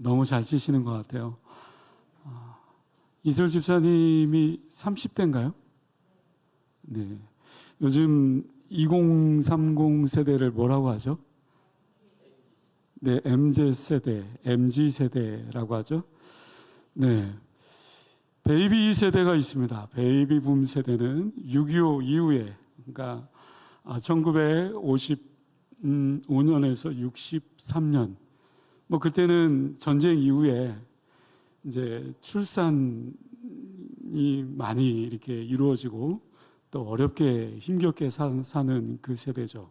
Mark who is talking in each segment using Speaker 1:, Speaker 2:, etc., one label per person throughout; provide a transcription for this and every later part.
Speaker 1: 너무 잘 치시는 것 같아요. 이슬 집사님이 30대인가요? 네. 요즘 2030 세대를 뭐라고 하죠? 네, MZ세대, MG세대라고 하죠. 네. 베이비 세대가 있습니다. 베이비 붐 세대는 6.25 이후에, 그러니까 1955년에서 63년, 뭐 그때는 전쟁 이후에 이제 출산이 많이 이렇게 이루어지고 또 어렵게 힘겹게 사는 그 세대죠.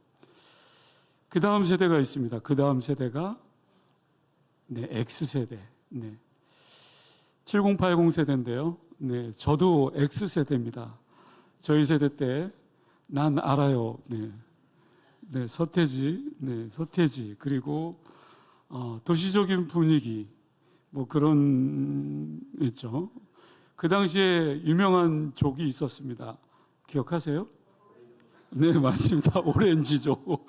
Speaker 1: 그 다음 세대가 있습니다. 그 다음 세대가 네, X세대. 네. 7080 세대인데요. 네, 저도 X세대입니다. 저희 세대 때 난 알아요. 네. 네, 서태지. 그리고 도시적인 분위기 뭐 그런 있죠. 그 당시에 유명한 족이 있었습니다. 기억하세요? 네, 맞습니다. 오렌지족.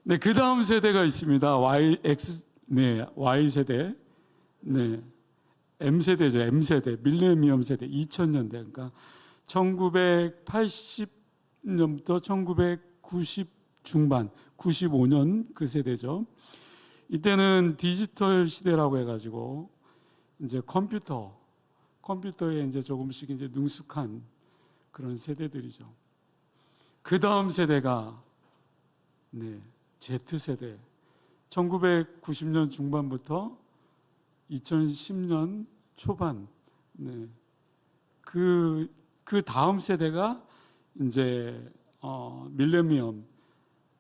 Speaker 1: 네, 그 다음 세대가 있습니다. Y세대. 네, M세대죠. M세대, 밀레니엄 세대, 2000년대. 그러니까 1980년부터 1990 중반, 95년 그 세대죠. 이때는 디지털 시대라고 해가지고 이제 컴퓨터에 이제 조금씩 이제 능숙한 그런 세대들이죠. 그 다음 세대가 네, Z세대. 1990년 중반부터 2010년 초반. 네. 그 다음 세대가 이제 밀레니엄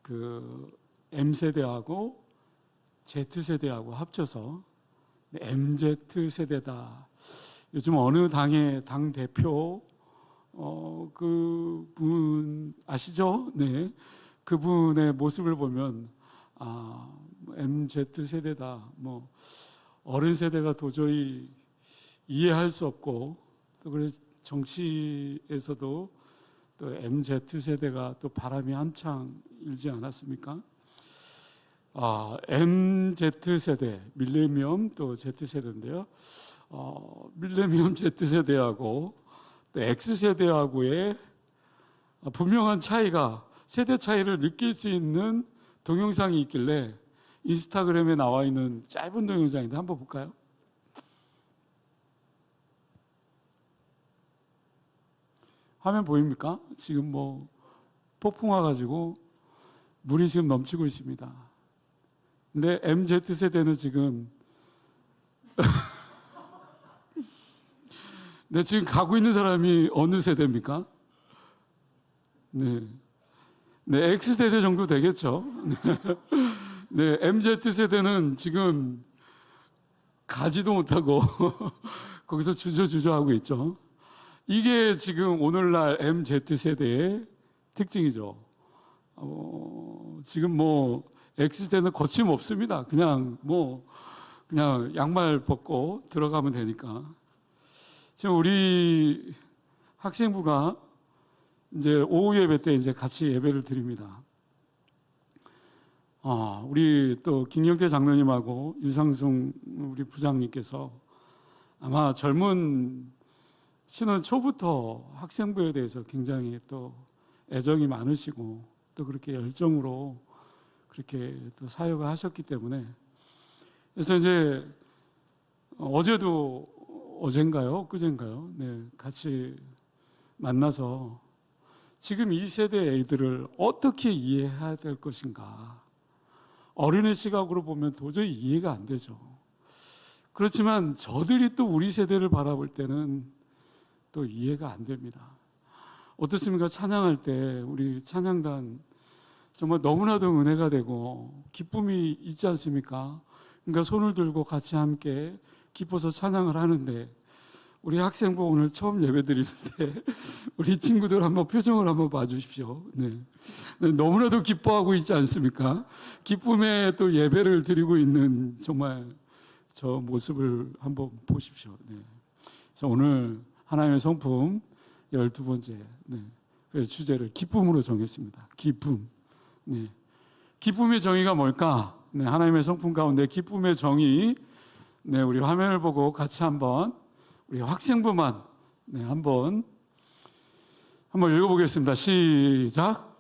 Speaker 1: 그 M세대하고 Z세대하고 합쳐서 MZ세대다. 요즘 어느 당의 당 대표 그분 아시죠? 네. 그분의 모습을 보면 MZ세대다. 뭐 어른 세대가 도저히 이해할 수 없고 또 그래 정치에서도 또 MZ세대가 또 바람이 한창 일지 않았습니까? MZ세대, 밀레니엄 또 Z세대인데요. 밀레니엄 Z세대하고 또 X세대하고의 분명한 차이가, 세대 차이를 느낄 수 있는 동영상이 있길래 인스타그램에 나와 있는 짧은 동영상인데 한번 볼까요? 화면 보입니까? 지금 뭐 폭풍 와가지고 물이 지금 넘치고 있습니다. 근데 MZ세대는 지금 네, 지금 가고 있는 사람이 어느 세대입니까? 네, 네, X세대 정도 되겠죠. 네, MZ세대는 지금 가지도 못하고 거기서 주저주저 하고 있죠. 이게 지금 오늘날 MZ세대의 특징이죠. 지금 뭐 X세대는 거침없습니다. 그냥 양말 벗고 들어가면 되니까. 지금 우리 학생부가 이제 오후 예배 때 이제 같이 예배를 드립니다. 우리 또 김경태 장로님하고 유상승 우리 부장님께서 아마 젊은 신혼 초부터 학생부에 대해서 굉장히 또 애정이 많으시고 또 그렇게 열정으로 그렇게 또 사역을 하셨기 때문에, 그래서 이제 어젠가요? 그젠가요? 네, 같이 만나서 지금 이 세대 애들을 어떻게 이해해야 될 것인가. 어린애 시각으로 보면 도저히 이해가 안 되죠. 그렇지만 저들이 또 우리 세대를 바라볼 때는 또 이해가 안 됩니다. 어떻습니까? 찬양할 때 우리 찬양단 정말 너무나도 은혜가 되고 기쁨이 있지 않습니까? 그러니까 손을 들고 같이 함께 기뻐서 찬양을 하는데, 우리 학생부 오늘 처음 예배 드리는데 우리 친구들 한번 표정을 한번 봐주십시오. 네. 너무나도 기뻐하고 있지 않습니까? 기쁨에 또 예배를 드리고 있는 정말 저 모습을 한번 보십시오. 네. 자, 오늘 하나님의 성품 12번째 그 주제를 기쁨으로 정했습니다. 기쁨. 네. 기쁨의 정의가 뭘까? 네, 하나님의 성품 가운데 기쁨의 정의, 네, 우리 화면을 보고 같이 한번 우리 학생부만 네, 한번 읽어보겠습니다. 시작.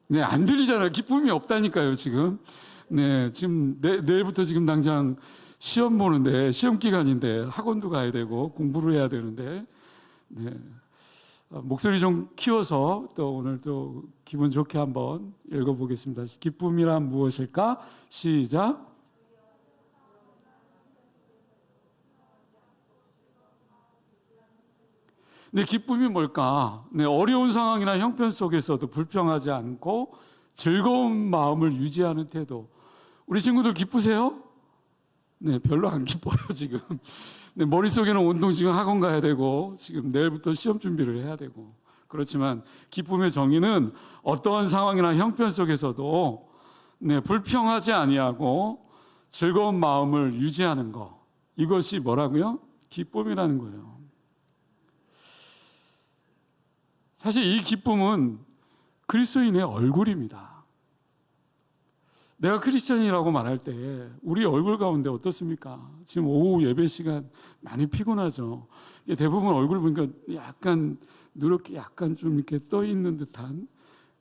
Speaker 1: 네, 안 들리잖아요. 기쁨이 없다니까요, 지금. 네, 지금 내일부터 지금 당장 시험 보는데, 시험 기간인데 학원도 가야 되고 공부를 해야 되는데, 네, 목소리 좀 키워서 또 오늘 또 기분 좋게 한번 읽어보겠습니다. 기쁨이란 무엇일까? 시작. 네, 기쁨이 뭘까? 네, 어려운 상황이나 형편 속에서도 불평하지 않고 즐거운 마음을 유지하는 태도. 우리 친구들 기쁘세요? 네, 별로 안 기뻐요, 지금. 네, 머릿속에는 온통 지금 학원 가야 되고, 지금 내일부터 시험 준비를 해야 되고. 그렇지만 기쁨의 정의는 어떠한 상황이나 형편 속에서도 네, 불평하지 아니하고 즐거운 마음을 유지하는 것. 이것이 뭐라고요? 기쁨이라는 거예요. 사실 이 기쁨은 그리스도인의 얼굴입니다. 내가 크리스천이라고 말할 때 우리 얼굴 가운데 어떻습니까? 지금 오후 예배 시간 많이 피곤하죠. 대부분 얼굴 보니까 약간 누렇게 약간 좀 이렇게 떠 있는 듯한,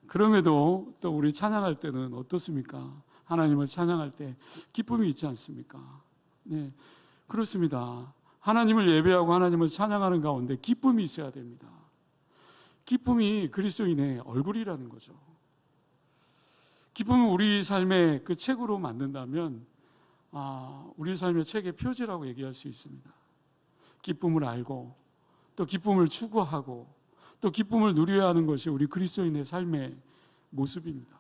Speaker 1: 그럼에도 또 우리 찬양할 때는 어떻습니까? 하나님을 찬양할 때 기쁨이 있지 않습니까? 네, 그렇습니다. 하나님을 예배하고 하나님을 찬양하는 가운데 기쁨이 있어야 됩니다. 기쁨이 그리스도인의 얼굴이라는 거죠. 기쁨을 우리 삶의 그 책으로 만든다면 우리 삶의 책의 표지라고 얘기할 수 있습니다. 기쁨을 알고 또 기쁨을 추구하고 또 기쁨을 누려야 하는 것이 우리 그리스도인의 삶의 모습입니다.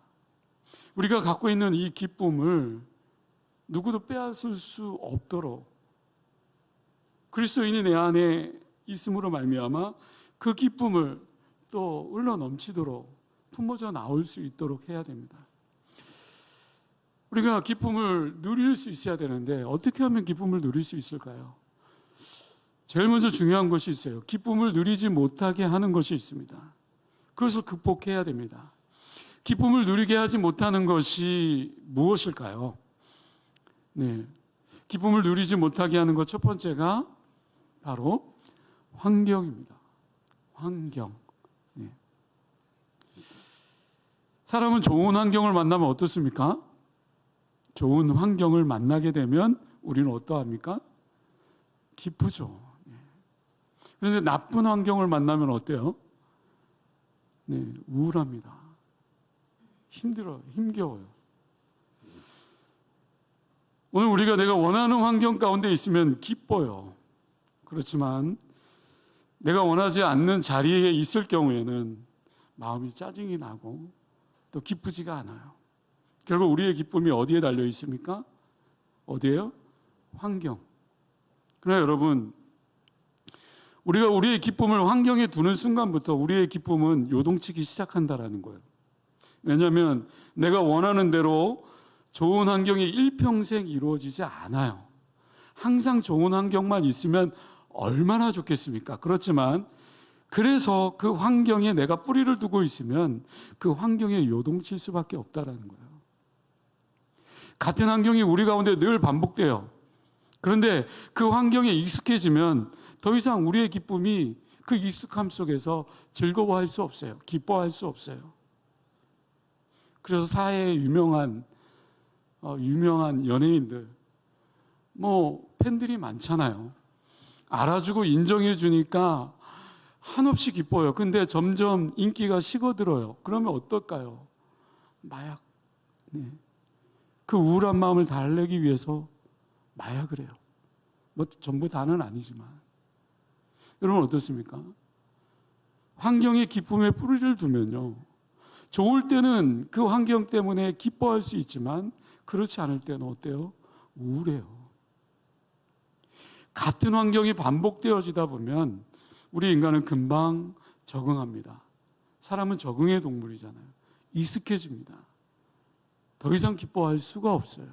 Speaker 1: 우리가 갖고 있는 이 기쁨을 누구도 빼앗을 수 없도록 그리스도인이 내 안에 있음으로 말미암아 그 기쁨을 또 흘러 넘치도록 품어져 나올 수 있도록 해야 됩니다. 우리가 기쁨을 누릴 수 있어야 되는데 어떻게 하면 기쁨을 누릴 수 있을까요? 제일 먼저 중요한 것이 있어요. 기쁨을 누리지 못하게 하는 것이 있습니다. 그것을 극복해야 됩니다. 기쁨을 누리게 하지 못하는 것이 무엇일까요? 네, 기쁨을 누리지 못하게 하는 것 첫 번째가 바로 환경입니다. 환경. 네. 사람은 좋은 환경을 만나면 어떻습니까? 좋은 환경을 만나게 되면 우리는 어떠합니까? 기쁘죠. 네. 그런데 나쁜 환경을 만나면 어때요? 네, 우울합니다. 힘들어요. 힘겨워요. 오늘 우리가 내가 원하는 환경 가운데 있으면 기뻐요. 그렇지만 내가 원하지 않는 자리에 있을 경우에는 마음이 짜증이 나고 또 기쁘지가 않아요. 결국 우리의 기쁨이 어디에 달려 있습니까? 어디에요? 환경. 그러나 여러분, 우리가 우리의 기쁨을 환경에 두는 순간부터 우리의 기쁨은 요동치기 시작한다라는 거예요. 왜냐하면 내가 원하는 대로 좋은 환경이 일평생 이루어지지 않아요. 항상 좋은 환경만 있으면 얼마나 좋겠습니까? 그렇지만 그래서 그 환경에 내가 뿌리를 두고 있으면 그 환경에 요동칠 수밖에 없다라는 거예요. 같은 환경이 우리 가운데 늘 반복돼요. 그런데 그 환경에 익숙해지면 더 이상 우리의 기쁨이 그 익숙함 속에서 즐거워할 수 없어요. 기뻐할 수 없어요. 그래서 사회에 유명한 연예인들, 팬들이 많잖아요. 알아주고 인정해 주니까 한없이 기뻐요. 근데 점점 인기가 식어들어요. 그러면 어떨까요? 마약. 네. 그 우울한 마음을 달래기 위해서 마약을 해요. 전부 다는 아니지만. 여러분 어떻습니까? 환경에 기쁨의 뿌리를 두면요, 좋을 때는 그 환경 때문에 기뻐할 수 있지만 그렇지 않을 때는 어때요? 우울해요. 같은 환경이 반복되어지다 보면 우리 인간은 금방 적응합니다. 사람은 적응의 동물이잖아요. 익숙해집니다. 더 이상 기뻐할 수가 없어요.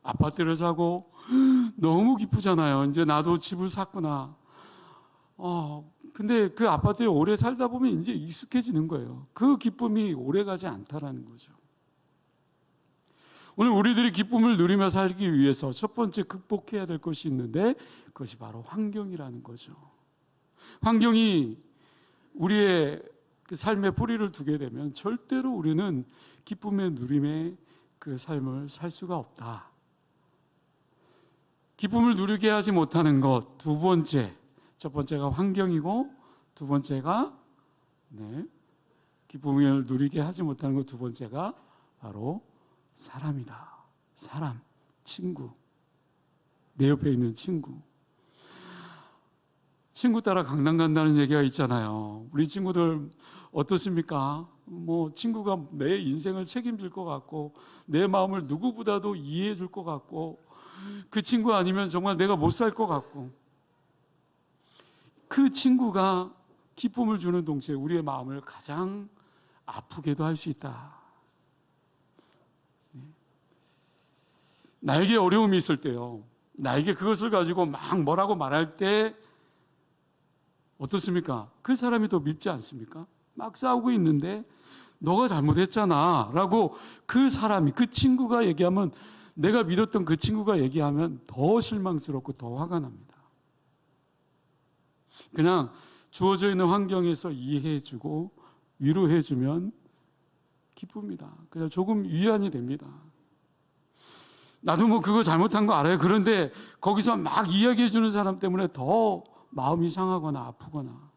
Speaker 1: 아파트를 사고 너무 기쁘잖아요. 이제 나도 집을 샀구나. 근데 그 아파트에 오래 살다 보면 이제 익숙해지는 거예요. 그 기쁨이 오래 가지 않다라는 거죠. 오늘 우리들이 기쁨을 누리며 살기 위해서 첫 번째 극복해야 될 것이 있는데 그것이 바로 환경이라는 거죠. 환경이 우리의 그 삶의 뿌리를 두게 되면 절대로 우리는 기쁨의 누림의 그 삶을 살 수가 없다. 기쁨을 누리게 하지 못하는 것 두 번째, 첫 번째가 환경이고 두 번째가 기쁨을 누리게 하지 못하는 것 두 번째가 바로 사람이다. 사람, 친구, 내 옆에 있는 친구. 친구 따라 강남 간다는 얘기가 있잖아요. 우리 친구들 어떻습니까? 친구가 내 인생을 책임질 것 같고 내 마음을 누구보다도 이해해 줄 것 같고 그 친구 아니면 정말 내가 못 살 것 같고 그 친구가 기쁨을 주는 동시에 우리의 마음을 가장 아프게도 할 수 있다. 나에게 어려움이 있을 때요. 나에게 그것을 가지고 막 뭐라고 말할 때 어떻습니까? 그 사람이 더 밉지 않습니까? 막 싸우고 있는데 너가 잘못했잖아 라고 그 사람이, 그 친구가 얘기하면, 내가 믿었던 그 친구가 얘기하면 더 실망스럽고 더 화가 납니다. 그냥 주어져 있는 환경에서 이해해주고 위로해주면 기쁩니다. 그냥 조금 위안이 됩니다. 나도 그거 잘못한 거 알아요. 그런데 거기서 막 이야기해주는 사람 때문에 더 마음이 상하거나 아프거나.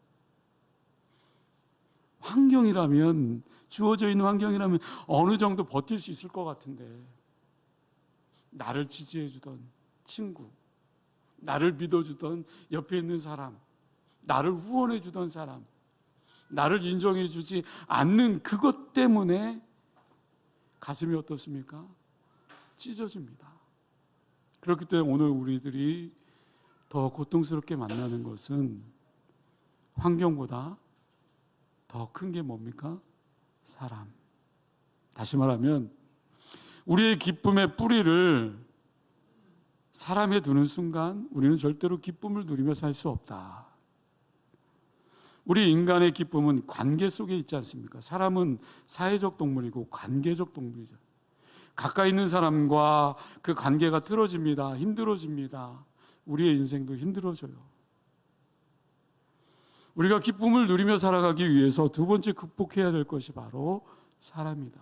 Speaker 1: 환경이라면, 주어져 있는 환경이라면 어느 정도 버틸 수 있을 것 같은데, 나를 지지해주던 친구, 나를 믿어주던 옆에 있는 사람, 나를 후원해주던 사람, 나를 인정해주지 않는 그것 때문에 가슴이 어떻습니까? 찢어집니다. 그렇기 때문에 오늘 우리들이 더 고통스럽게 만나는 것은 환경보다 더 큰 게 뭡니까? 사람. 다시 말하면 우리의 기쁨의 뿌리를 사람에 두는 순간 우리는 절대로 기쁨을 누리며 살 수 없다. 우리 인간의 기쁨은 관계 속에 있지 않습니까? 사람은 사회적 동물이고 관계적 동물이죠. 가까이 있는 사람과 그 관계가 틀어집니다. 힘들어집니다. 우리의 인생도 힘들어져요. 우리가 기쁨을 누리며 살아가기 위해서 두 번째 극복해야 될 것이 바로 사람이다.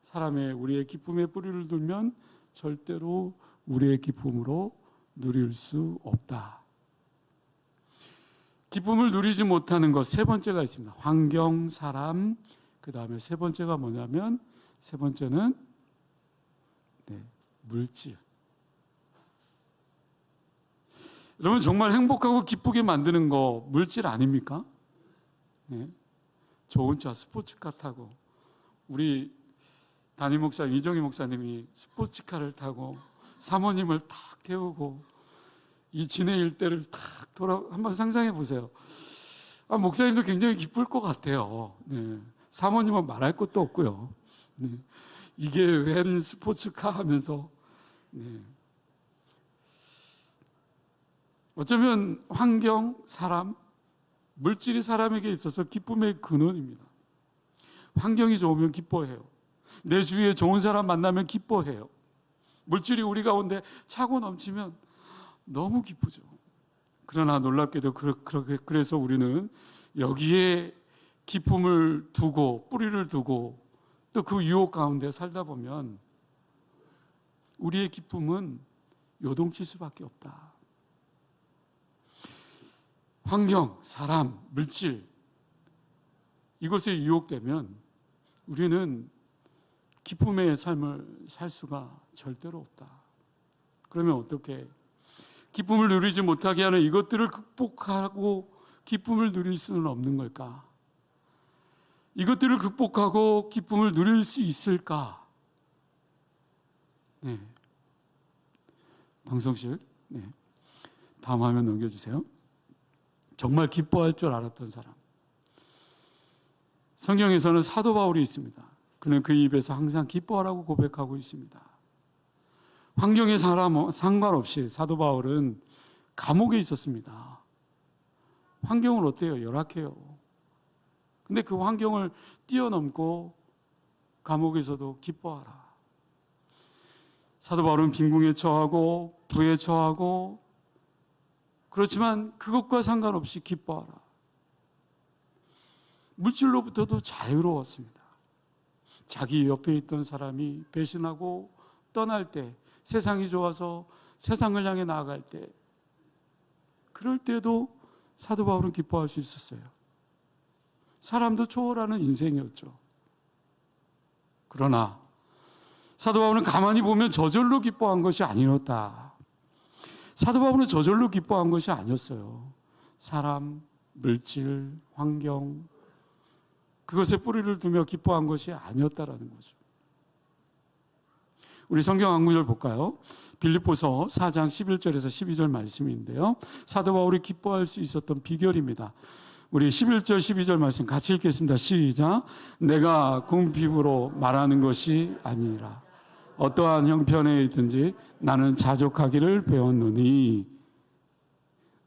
Speaker 1: 사람의 우리의 기쁨의 뿌리를 두면 절대로 우리의 기쁨으로 누릴 수 없다. 기쁨을 누리지 못하는 것 세 번째가 있습니다. 환경, 사람, 그 다음에 세 번째가 뭐냐면 세 번째는 물질. 여러분 정말 행복하고 기쁘게 만드는 거 물질 아닙니까? 네. 좋은 차, 스포츠카 타고 우리 담임 목사 이정희 목사님이 스포츠카를 타고 사모님을 탁 태우고 이 진해 일대를 탁 한번 상상해 보세요. 목사님도 굉장히 기쁠 것 같아요. 네. 사모님은 말할 것도 없고요. 네. 이게 웬 스포츠카 하면서 어쩌면 환경, 사람, 물질이 사람에게 있어서 기쁨의 근원입니다. 환경이 좋으면 기뻐해요. 내 주위에 좋은 사람 만나면 기뻐해요. 물질이 우리 가운데 차고 넘치면 너무 기쁘죠. 그러나 놀랍게도 그래서 우리는 여기에 기쁨을 두고 뿌리를 두고 또 그 유혹 가운데 살다 보면 우리의 기쁨은 요동칠 수밖에 없다. 환경, 사람, 물질 이것에 유혹되면 우리는 기쁨의 삶을 살 수가 절대로 없다. 그러면 어떻게 기쁨을 누리지 못하게 하는 이것들을 극복하고 기쁨을 누릴 수는 없는 걸까? 이것들을 극복하고 기쁨을 누릴 수 있을까? 네. 방송실, 다음 화면 넘겨주세요. 정말 기뻐할 줄 알았던 사람. 성경에서는 사도 바울이 있습니다. 그는 그 입에서 항상 기뻐하라고 고백하고 있습니다. 환경에 상관없이 사도 바울은 감옥에 있었습니다. 환경은 어때요? 열악해요. 근데 그 환경을 뛰어넘고 감옥에서도 기뻐하라. 사도 바울은 빈궁에 처하고 부에 처하고, 그렇지만 그것과 상관없이 기뻐하라. 물질로부터도 자유로웠습니다. 자기 옆에 있던 사람이 배신하고 떠날 때, 세상이 좋아서 세상을 향해 나아갈 때, 그럴 때도 사도 바울은 기뻐할 수 있었어요. 사람도 초월하는 인생이었죠. 그러나 사도 바울은 가만히 보면 저절로 기뻐한 것이 아니었다. 사도 바울은 저절로 기뻐한 것이 아니었어요. 사람, 물질, 환경, 그것에 뿌리를 두며 기뻐한 것이 아니었다라는 거죠. 우리 성경 한 구절 볼까요? 빌립보서 4장 11절에서 12절 말씀인데요. 사도 바울이 기뻐할 수 있었던 비결입니다. 우리 11절 12절 말씀 같이 읽겠습니다. 시작. 내가 군 피부로 말하는 것이 아니라 어떠한 형편에 있든지 나는 자족하기를 배웠노니,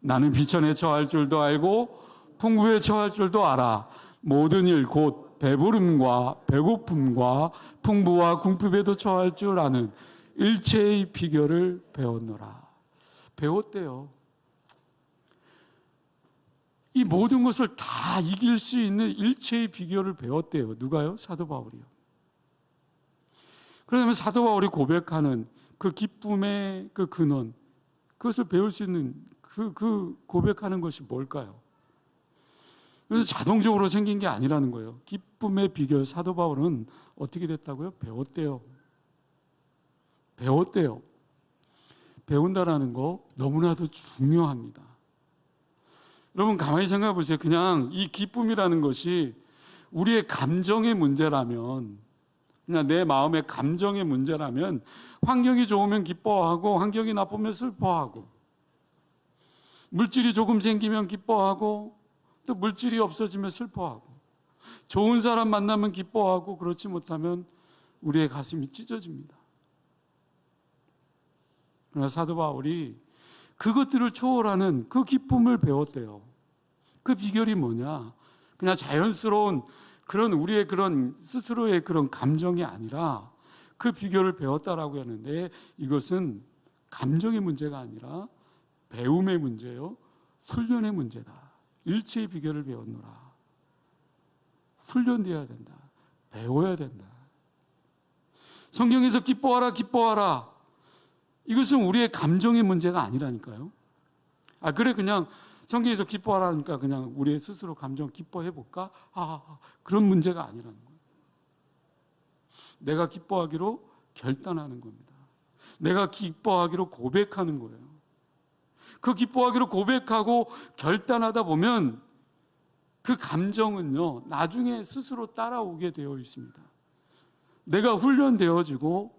Speaker 1: 나는 비천에 처할 줄도 알고 풍부에 처할 줄도 알아. 모든 일 곧 배부름과 배고픔과 풍부와 궁핍에도 처할 줄 아는 일체의 비결을 배웠노라. 배웠대요. 이 모든 것을 다 이길 수 있는 일체의 비결을 배웠대요. 누가요? 사도 바울이요. 그러면 사도 바울이 고백하는 그 기쁨의 그 근원, 그것을 배울 수 있는 그 고백하는 것이 뭘까요? 그래서 자동적으로 생긴 게 아니라는 거예요. 기쁨의 비결, 사도 바울은 어떻게 됐다고요? 배웠대요. 배웠대요. 배운다라는 거 너무나도 중요합니다. 여러분 가만히 생각해 보세요. 그냥 이 기쁨이라는 것이 우리의 감정의 문제라면, 그냥 내 마음의 감정의 문제라면, 환경이 좋으면 기뻐하고 환경이 나쁘면 슬퍼하고, 물질이 조금 생기면 기뻐하고 또 물질이 없어지면 슬퍼하고, 좋은 사람 만나면 기뻐하고 그렇지 못하면 우리의 가슴이 찢어집니다. 그러나 사도 바울이 그것들을 초월하는 그 기쁨을 배웠대요. 그 비결이 뭐냐? 그냥 자연스러운 그런 우리의 그런 스스로의 그런 감정이 아니라 그 비결을 배웠다라고 하는데, 이것은 감정의 문제가 아니라 배움의 문제요, 훈련의 문제다. 일체의 비결을 배웠노라. 훈련되어야 된다. 배워야 된다. 성경에서 기뻐하라, 기뻐하라. 이것은 우리의 감정의 문제가 아니라니까요. 그래 그냥 성경에서 기뻐하라니까 그냥 우리의 스스로 감정 기뻐해볼까? 그런 문제가 아니라는 거예요. 내가 기뻐하기로 결단하는 겁니다. 내가 기뻐하기로 고백하는 거예요. 그 기뻐하기로 고백하고 결단하다 보면 그 감정은요, 나중에 스스로 따라오게 되어 있습니다. 내가 훈련되어지고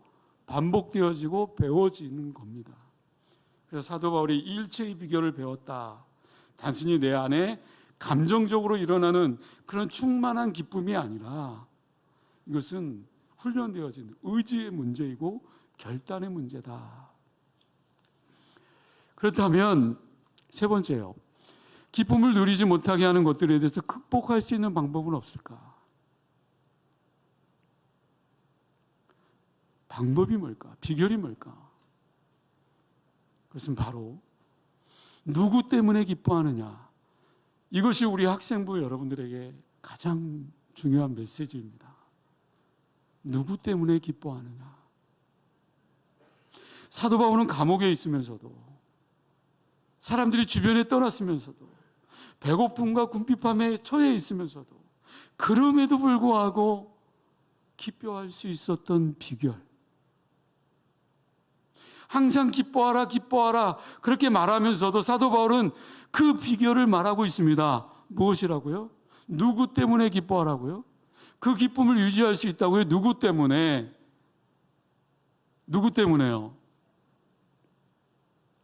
Speaker 1: 반복되어지고 배워지는 겁니다. 그래서 사도 바울이 일체의 비결을 배웠다. 단순히 내 안에 감정적으로 일어나는 그런 충만한 기쁨이 아니라 이것은 훈련되어진 의지의 문제이고 결단의 문제다. 그렇다면 세 번째요. 기쁨을 누리지 못하게 하는 것들에 대해서 극복할 수 있는 방법은 없을까? 방법이 뭘까? 비결이 뭘까? 그것은 바로 누구 때문에 기뻐하느냐. 이것이 우리 학생부 여러분들에게 가장 중요한 메시지입니다. 누구 때문에 기뻐하느냐. 사도 바울은 감옥에 있으면서도, 사람들이 주변에 떠났으면서도, 배고픔과 궁핍함에 처해 있으면서도, 그럼에도 불구하고 기뻐할 수 있었던 비결, 항상 기뻐하라 기뻐하라 그렇게 말하면서도 사도 바울은 그 비결을 말하고 있습니다. 무엇이라고요? 누구 때문에 기뻐하라고요? 그 기쁨을 유지할 수 있다고요? 누구 때문에? 누구 때문에요?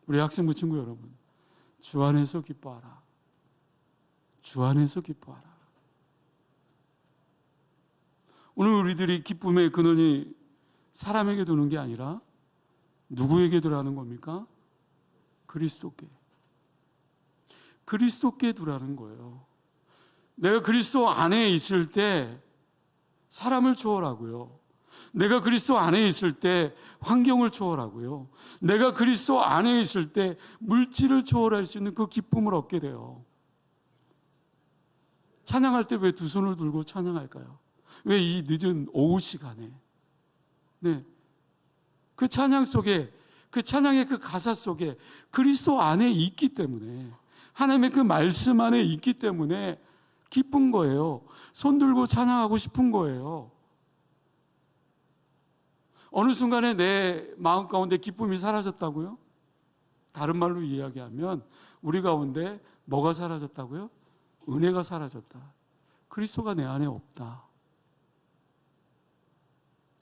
Speaker 1: 우리 학생부 친구 여러분, 주 안에서 기뻐하라. 주 안에서 기뻐하라. 오늘 우리들이 기쁨의 근원이 사람에게 두는 게 아니라 누구에게 두라는 겁니까? 그리스도께. 그리스도께 두라는 거예요. 내가 그리스도 안에 있을 때 사람을 초월하고요. 내가 그리스도 안에 있을 때 환경을 초월하고요. 내가 그리스도 안에 있을 때 물질을 초월할 수 있는 그 기쁨을 얻게 돼요. 찬양할 때 왜 두 손을 들고 찬양할까요? 왜 이 늦은 오후 시간에? 네. 그 찬양 속에, 그 찬양의 그 가사 속에 그리스도 안에 있기 때문에, 하나님의 그 말씀 안에 있기 때문에 기쁜 거예요. 손 들고 찬양하고 싶은 거예요. 어느 순간에 내 마음 가운데 기쁨이 사라졌다고요? 다른 말로 이야기하면 우리 가운데 뭐가 사라졌다고요? 은혜가 사라졌다. 그리스도가 내 안에 없다.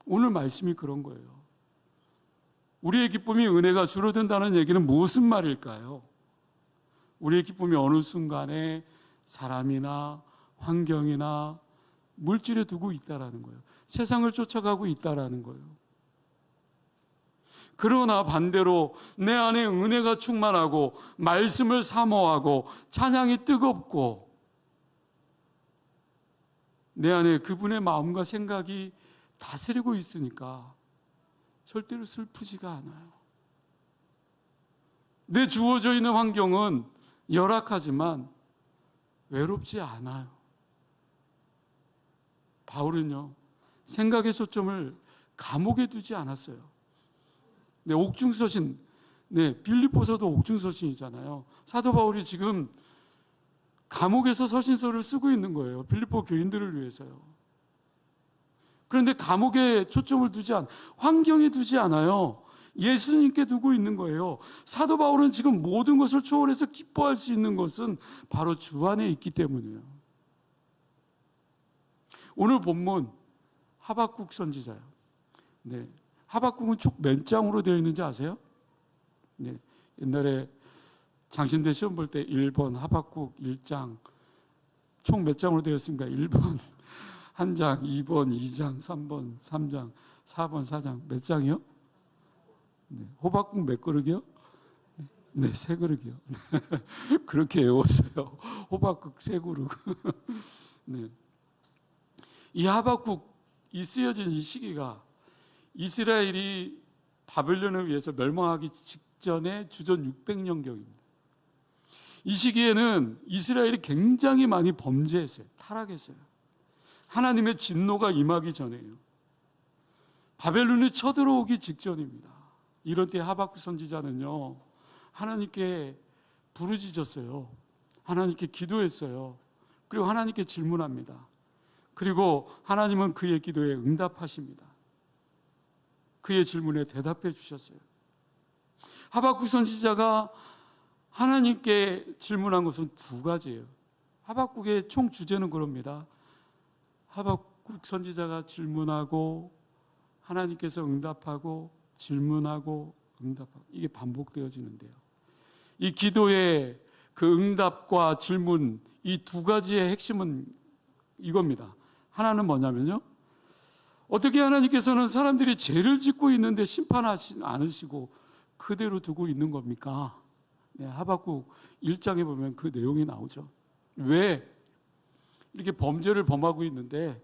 Speaker 1: 오늘 말씀이 그런 거예요. 우리의 기쁨이 은혜가 줄어든다는 얘기는 무슨 말일까요? 우리의 기쁨이 어느 순간에 사람이나 환경이나 물질에 두고 있다라는 거예요. 세상을 쫓아가고 있다라는 거예요. 그러나 반대로 내 안에 은혜가 충만하고 말씀을 사모하고 찬양이 뜨겁고 내 안에 그분의 마음과 생각이 다스리고 있으니까 절대로 슬프지가 않아요. 내 주어져 있는 환경은 열악하지만 외롭지 않아요. 바울은요, 생각의 초점을 감옥에 두지 않았어요. 네, 옥중서신, 네, 빌립보서도 옥중서신이잖아요. 사도 바울이 지금 감옥에서 서신서를 쓰고 있는 거예요. 빌립보 교인들을 위해서요. 그런데 감옥에 초점을 환경에 두지 않아요. 예수님께 두고 있는 거예요. 사도 바울은 지금 모든 것을 초월해서 기뻐할 수 있는 것은 바로 주 안에 있기 때문이에요. 오늘 본문 하박국 선지자요. 네, 하박국은 총 몇 장으로 되어 있는지 아세요? 네, 옛날에 장신대 시험 볼 때 1번 하박국 1장 총 몇 장으로 되어 있습니까? 1번 1장, 2번 2장, 3번 3장, 4번 4장. 몇 장이요? 네, 호박국 몇 그릇이요? 네, 3그릇이요. 그렇게 외웠어요. 호박국 3그릇. 네. 이 하박국이 쓰여진 이 시기가 이스라엘이 바벨론에 의해서 멸망하기 직전에 주전 600년경입니다. 이 시기에는 이스라엘이 굉장히 많이 범죄했어요. 타락했어요. 하나님의 진노가 임하기 전에요. 바벨론이 쳐들어오기 직전입니다. 이런 때 하박국 선지자는요, 하나님께 부르짖었어요. 하나님께 기도했어요. 그리고 하나님께 질문합니다. 그리고 하나님은 그의 기도에 응답하십니다. 그의 질문에 대답해 주셨어요. 하박국 선지자가 하나님께 질문한 것은 2가지예요. 하박국의 총 주제는 그럽니다. 하박국 선지자가 질문하고 하나님께서 응답하고 질문하고 응답하고, 이게 반복되어지는데요. 이 기도의 그 응답과 질문, 이 2가지의 핵심은 이겁니다. 하나는 뭐냐면요, 어떻게 하나님께서는 사람들이 죄를 짓고 있는데 심판하지 않으시고 그대로 두고 있는 겁니까? 네, 하박국 1장에 보면 그 내용이 나오죠. 왜 이렇게 범죄를 범하고 있는데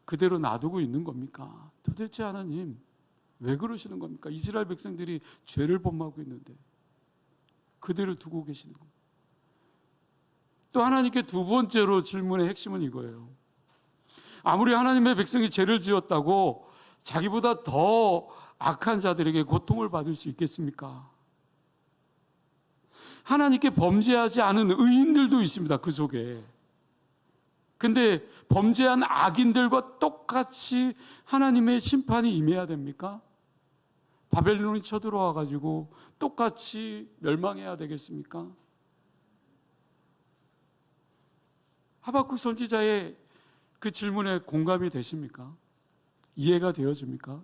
Speaker 1: 그대로 놔두고 있는 겁니까? 도대체 하나님 왜 그러시는 겁니까? 이스라엘 백성들이 죄를 범하고 있는데 그대로 두고 계시는 겁니다. 또 하나님께 2번째로 질문의 핵심은 이거예요. 아무리 하나님의 백성이 죄를 지었다고 자기보다 더 악한 자들에게 고통을 받을 수 있겠습니까? 하나님께 범죄하지 않은 의인들도 있습니다. 그 속에. 근데 범죄한 악인들과 똑같이 하나님의 심판이 임해야 됩니까? 바벨론이 쳐들어와 가지고 똑같이 멸망해야 되겠습니까? 하박국 선지자의 그 질문에 공감이 되십니까? 이해가 되어집니까?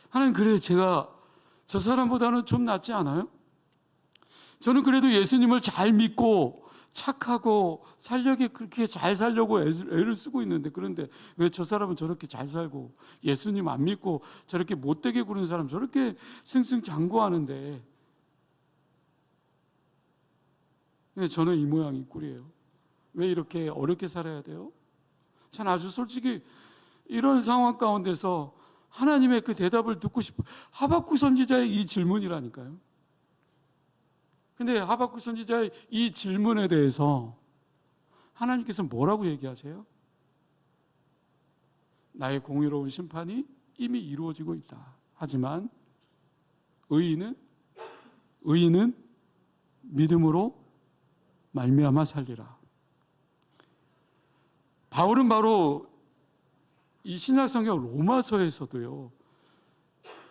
Speaker 1: 하나님, 그래, 제가 저 사람보다는 좀 낫지 않아요? 저는 그래도 예수님을 잘 믿고 착하고 그렇게 잘 살려고 애를 쓰고 있는데, 그런데 왜 저 사람은 저렇게 잘 살고 예수님 안 믿고 저렇게 못되게 구는 사람 저렇게 승승장구하는데 왜 저는 이 모양 이 꼴이에요? 왜 이렇게 어렵게 살아야 돼요? 전 아주 솔직히 이런 상황 가운데서 하나님의 그 대답을 듣고 싶어. 하박국 선지자의 이 질문이라니까요. 근데 하박국 선지자의 이 질문에 대해서 하나님께서 뭐라고 얘기하세요? 나의 공의로운 심판이 이미 이루어지고 있다. 하지만 의인은 믿음으로 말미암아 살리라. 바울은 바로 이 신약성경 로마서에서도요,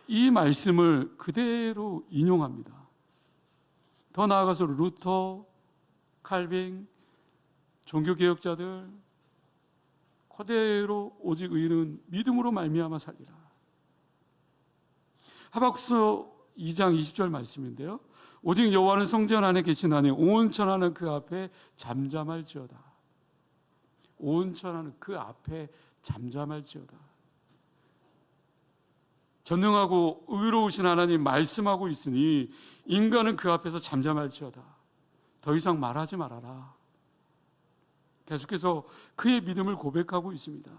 Speaker 1: 이 말씀을 그대로 인용합니다. 더 나아가서 루터, 칼빈, 종교개혁자들 그대로 오직 의인은 믿음으로 말미암아 살리라. 하박국서 2장 20절 말씀인데요. 오직 여호와는 성전 안에 계시나니 온 천하는 그 앞에 잠잠할지어다. 온 천하는 그 앞에 잠잠할지어다. 전능하고 의로우신 하나님 말씀하고 있으니 인간은 그 앞에서 잠잠할지어다. 더 이상 말하지 말아라. 계속해서 그의 믿음을 고백하고 있습니다.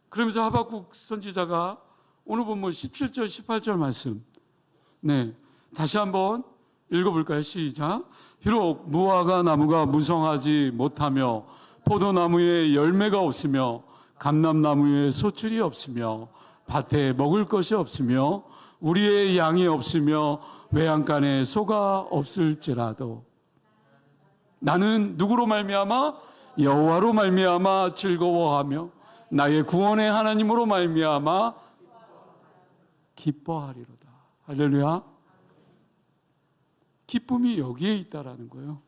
Speaker 1: 그러면서 하박국 선지자가 오늘 본문 17절 18절 말씀, 다시 한번 읽어볼까요? 시작. 비록 무화과 나무가 무성하지 못하며 포도나무에 열매가 없으며 감람나무에 소출이 없으며 밭에 먹을 것이 없으며 우리의 양이 없으며 외양간에 소가 없을지라도 나는 누구로 말미암아? 여호와로 말미암아 즐거워하며 나의 구원의 하나님으로 말미암아 기뻐하리로다. 할렐루야. 기쁨이 여기에 있다라는 거예요.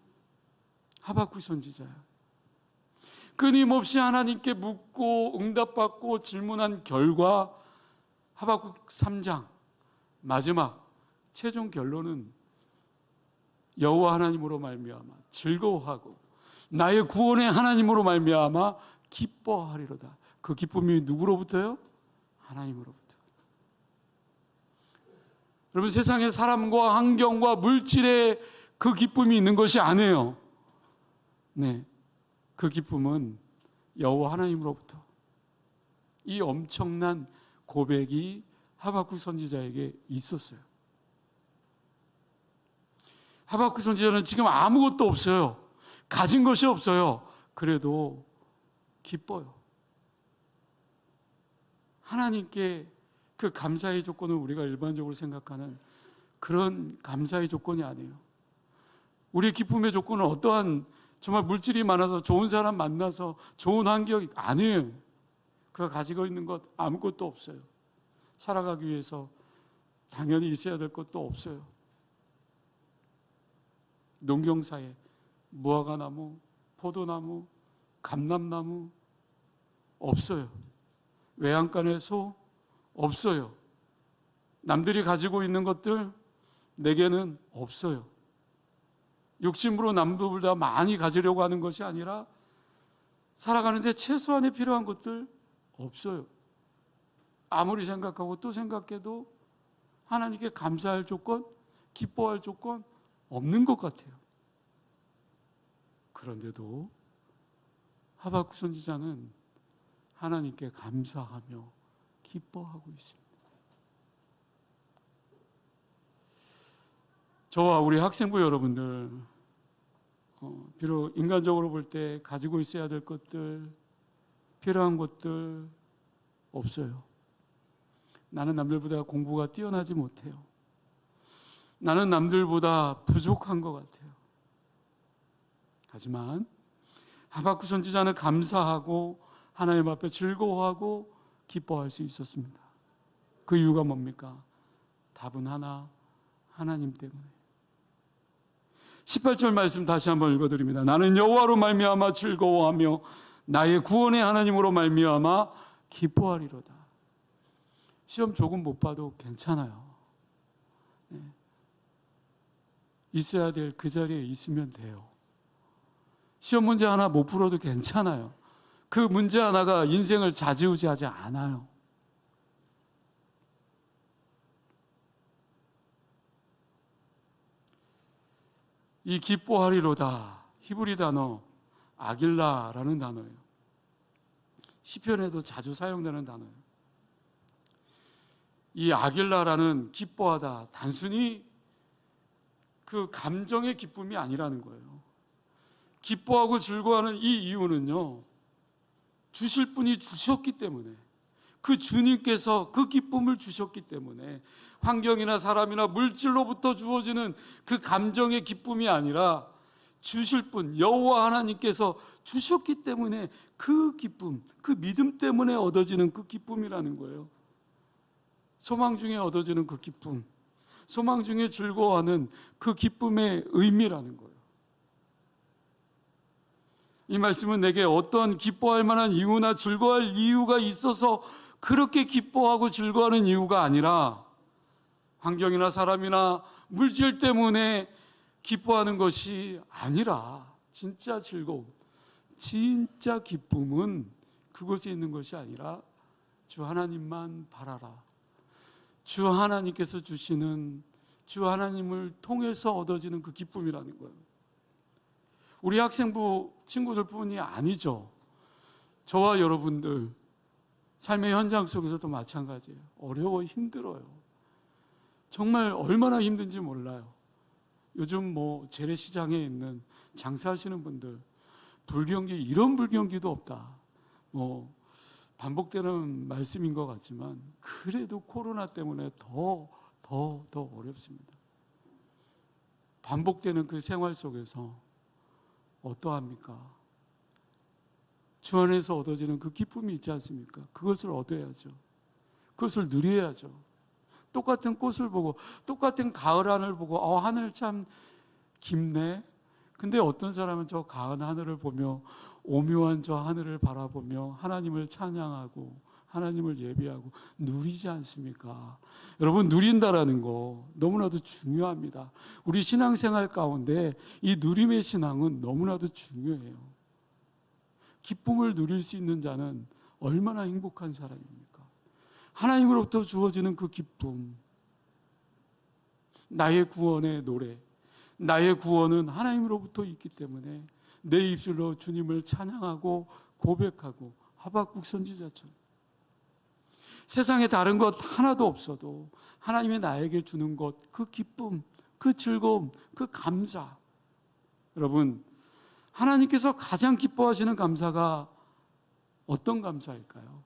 Speaker 1: 하박국 선지자야. 끊임없이 하나님께 묻고 응답받고 질문한 결과 하박국 3장 마지막 최종 결론은 여호와 하나님으로 말미암아 즐거워하고 나의 구원의 하나님으로 말미암아 기뻐하리로다. 그 기쁨이 누구로부터요? 하나님으로부터. 여러분, 세상에 사람과 환경과 물질에 그 기쁨이 있는 것이 아니에요. 그 기쁨은 여호와 하나님으로부터. 이 엄청난 고백이 하박국 선지자에게 있었어요. 하박국 선지자는 지금 아무것도 없어요. 가진 것이 없어요. 그래도 기뻐요. 하나님께 그 감사의 조건은 우리가 일반적으로 생각하는 그런 감사의 조건이 아니에요. 우리의 기쁨의 조건은 어떠한 정말 물질이 많아서 좋은 사람 만나서 좋은 환경이 아니에요. 그가 가지고 있는 것 아무것도 없어요. 살아가기 위해서 당연히 있어야 될 것도 없어요. 농경사에 무화과나무, 포도나무, 감람나무 없어요. 외양간에 소 없어요. 남들이 가지고 있는 것들 내게는 없어요. 욕심으로 남들보다 많이 가지려고 하는 것이 아니라 살아가는데 최소한에 필요한 것들 없어요. 아무리 생각하고 또 생각해도 하나님께 감사할 조건, 기뻐할 조건 없는 것 같아요. 그런데도 하박국 선지자는 하나님께 감사하며 기뻐하고 있습니다. 저와 우리 학생부 여러분들, 비록 인간적으로 볼 때 가지고 있어야 될 것들, 필요한 것들 없어요. 나는 남들보다 공부가 뛰어나지 못해요. 나는 남들보다 부족한 것 같아요. 하지만 하박국 선지자는 감사하고 하나님 앞에 즐거워하고 기뻐할 수 있었습니다. 그 이유가 뭡니까? 답은 하나, 하나님 때문에. 18절 말씀 다시 한번 읽어드립니다. 나는 여호와로 말미암아 즐거워하며 나의 구원의 하나님으로 말미암아 기뻐하리로다. 시험 조금 못 봐도 괜찮아요. 있어야 될 그 자리에 있으면 돼요. 시험 문제 하나 못 풀어도 괜찮아요. 그 문제 하나가 인생을 좌지우지하지 않아요. 이 기뻐하리로다, 히브리 단어 아길라라는 단어예요. 시편에도 자주 사용되는 단어예요. 이 아길라라는 기뻐하다, 단순히 그 감정의 기쁨이 아니라는 거예요. 기뻐하고 즐거워하는 이 이유는요, 주실 분이 주셨기 때문에, 그 주님께서 그 기쁨을 주셨기 때문에, 환경이나 사람이나 물질로부터 주어지는 그 감정의 기쁨이 아니라 주실 분 여호와 하나님께서 주셨기 때문에 그 기쁨, 그 믿음 때문에 얻어지는 그 기쁨이라는 거예요. 소망 중에 얻어지는 그 기쁨, 소망 중에 즐거워하는 그 기쁨의 의미라는 거예요. 이 말씀은 내게 어떤 기뻐할 만한 이유나 즐거워할 이유가 있어서 그렇게 기뻐하고 즐거워하는 이유가 아니라, 환경이나 사람이나 물질 때문에 기뻐하는 것이 아니라, 진짜 즐거움, 진짜 기쁨은 그곳에 있는 것이 아니라 주 하나님만 바라라, 주 하나님께서 주시는, 주 하나님을 통해서 얻어지는 그 기쁨이라는 거예요. 우리 학생부 친구들뿐이 아니죠. 저와 여러분들 삶의 현장 속에서도 마찬가지예요. 어려워, 힘들어요. 정말 얼마나 힘든지 몰라요. 요즘 재래시장에 있는 장사하시는 분들, 불경기, 이런 불경기도 없다, 반복되는 말씀인 것 같지만, 그래도 코로나 때문에 더 어렵습니다. 반복되는 그 생활 속에서 어떠합니까? 주 안에서 얻어지는 그 기쁨이 있지 않습니까? 그것을 얻어야죠. 그것을 누려야죠. 똑같은 꽃을 보고, 똑같은 가을 하늘 보고, 하늘 참 깊네. 근데 어떤 사람은 저 가을 하늘을 보며, 오묘한 저 하늘을 바라보며 하나님을 찬양하고 하나님을 예배하고 누리지 않습니까? 여러분, 누린다라는 거 너무나도 중요합니다. 우리 신앙생활 가운데 이 누림의 신앙은 너무나도 중요해요. 기쁨을 누릴 수 있는 자는 얼마나 행복한 사람입니까? 하나님으로부터 주어지는 그 기쁨, 나의 구원의 노래, 나의 구원은 하나님으로부터 있기 때문에 내 입술로 주님을 찬양하고 고백하고, 하박국 선지자처럼 세상에 다른 것 하나도 없어도 하나님이 나에게 주는 것, 그 기쁨, 그 즐거움, 그 감사. 여러분, 하나님께서 가장 기뻐하시는 감사가 어떤 감사일까요?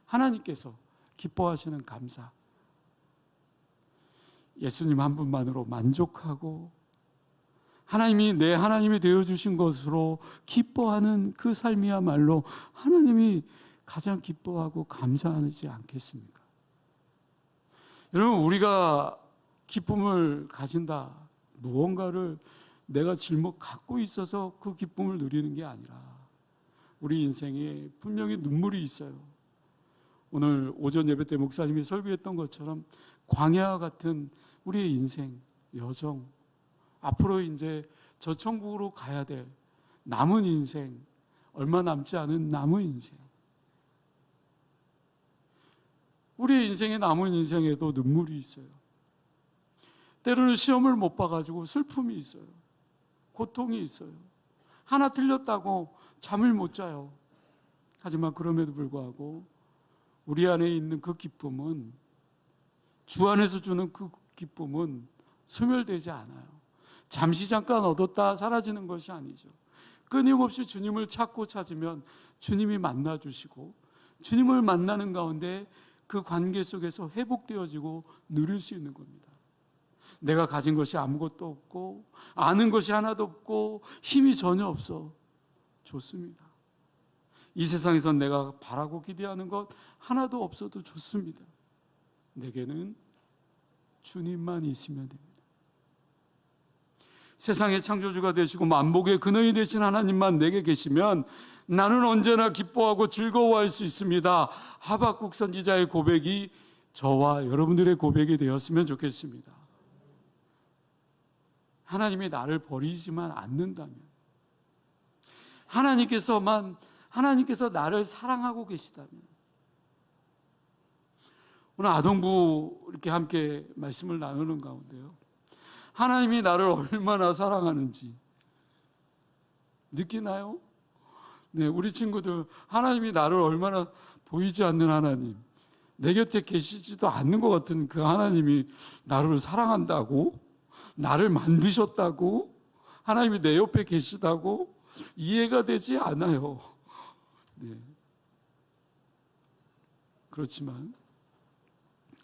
Speaker 1: 하나님께서 기뻐하시는 감사. 예수님 한 분만으로 만족하고 하나님이 내 하나님이 되어주신 것으로 기뻐하는 그 삶이야말로 하나님이 가장 기뻐하고 감사하지 않겠습니까? 여러분, 우리가 기쁨을 가진다, 무언가를 내가 갖고 있어서 그 기쁨을 누리는 게 아니라, 우리 인생에 분명히 눈물이 있어요. 오늘 오전 예배 때 목사님이 설교했던 것처럼 광야와 같은 우리의 인생, 여정, 앞으로 이제 저 천국으로 가야 될 남은 인생, 얼마 남지 않은 남은 인생, 우리의 인생의 남은 인생에도 눈물이 있어요. 때로는 시험을 못 봐가지고 슬픔이 있어요. 고통이 있어요. 하나 틀렸다고 잠을 못 자요. 하지만 그럼에도 불구하고 우리 안에 있는 그 기쁨은, 주 안에서 주는 그 기쁨은 소멸되지 않아요. 잠시 잠깐 얻었다 사라지는 것이 아니죠. 끊임없이 주님을 찾으면 주님이 만나주시고, 주님을 만나는 가운데 그 관계 속에서 회복되어지고 누릴 수 있는 겁니다. 내가 가진 것이 아무것도 없고 아는 것이 하나도 없고 힘이 전혀 없어, 좋습니다. 이 세상에선 내가 바라고 기대하는 것 하나도 없어도 좋습니다. 내게는 주님만 있으면 됩니다. 세상의 창조주가 되시고 만복의 근원이 되신 하나님만 내게 계시면 나는 언제나 기뻐하고 즐거워할 수 있습니다. 하박국 선지자의 고백이 저와 여러분들의 고백이 되었으면 좋겠습니다. 하나님이 나를 버리지만 않는다면, 하나님께서 나를 사랑하고 계시다면, 오늘 아동부 이렇게 함께 말씀을 나누는 가운데요, 하나님이 나를 얼마나 사랑하는지 느끼나요? 네, 우리 친구들 하나님이 나를 얼마나 보이지 않는 하나님, 내 곁에 계시지도 않는 것 같은 그 하나님이 나를 사랑한다고, 나를 만드셨다고, 하나님이 내 옆에 계시다고 이해가 되지 않아요. 네. 그렇지만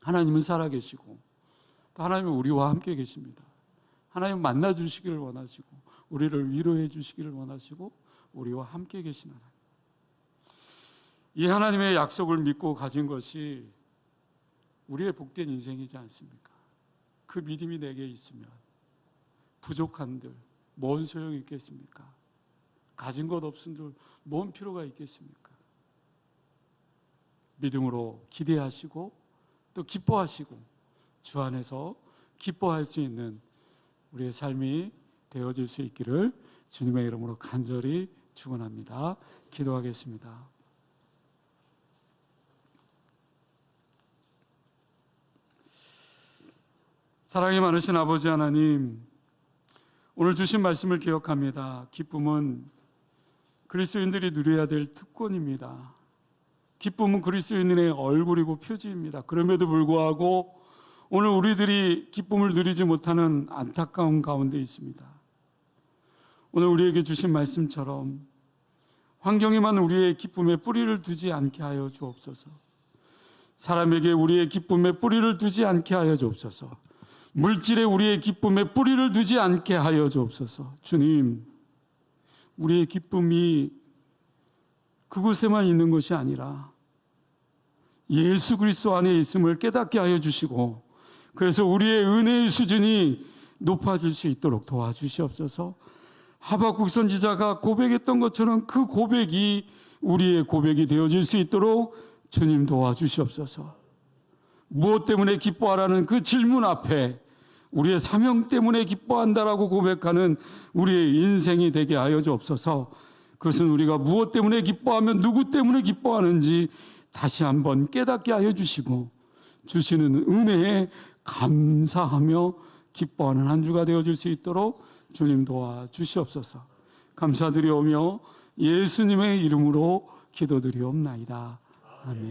Speaker 1: 하나님은 살아계시고 또 하나님은 우리와 함께 계십니다. 하나님은 만나 주시기를 원하시고 우리를 위로해 주시기를 원하시고 우리와 함께 계신 하나님. 이 하나님의 약속을 믿고 가진 것이 우리의 복된 인생이지 않습니까? 그 믿음이 내게 있으면 부족한들 뭔 소용이 있겠습니까? 가진 것 없은들 뭔 필요가 있겠습니까? 믿음으로 기대하시고 또 기뻐하시고 주 안에서 기뻐할 수 있는 우리의 삶이 되어질 수 있기를 주님의 이름으로 간절히 축원합니다. 기도하겠습니다. 사랑이 많으신 아버지 하나님, 오늘 주신 말씀을 기억합니다. 기쁨은 그리스도인들이 누려야 될 특권입니다. 기쁨은 그리스도인의 얼굴이고 표지입니다. 그럼에도 불구하고 오늘 우리들이 기쁨을 누리지 못하는 안타까운 가운데 있습니다. 오늘 우리에게 주신 말씀처럼 환경에만 우리의 기쁨에 뿌리를 두지 않게 하여 주옵소서. 사람에게 우리의 기쁨에 뿌리를 두지 않게 하여 주옵소서. 물질에 우리의 기쁨에 뿌리를 두지 않게 하여 주옵소서. 주님, 우리의 기쁨이 그곳에만 있는 것이 아니라 예수 그리스도 안에 있음을 깨닫게 하여 주시고 그래서 우리의 은혜의 수준이 높아질 수 있도록 도와주시옵소서. 하박국 선지자가 고백했던 것처럼 그 고백이 우리의 고백이 되어질 수 있도록 주님 도와주시옵소서. 무엇 때문에 기뻐하라는 그 질문 앞에 우리의 사명 때문에 기뻐한다라고 고백하는 우리의 인생이 되게 하여 주옵소서. 그것은 우리가 무엇 때문에 기뻐하며 누구 때문에 기뻐하는지 다시 한번 깨닫게 하여 주시고 주시는 은혜에 감사하며 기뻐하는 한 주가 되어줄 수 있도록 주님 도와주시옵소서. 감사드리오며 예수님의 이름으로 기도드리옵나이다. 아멘.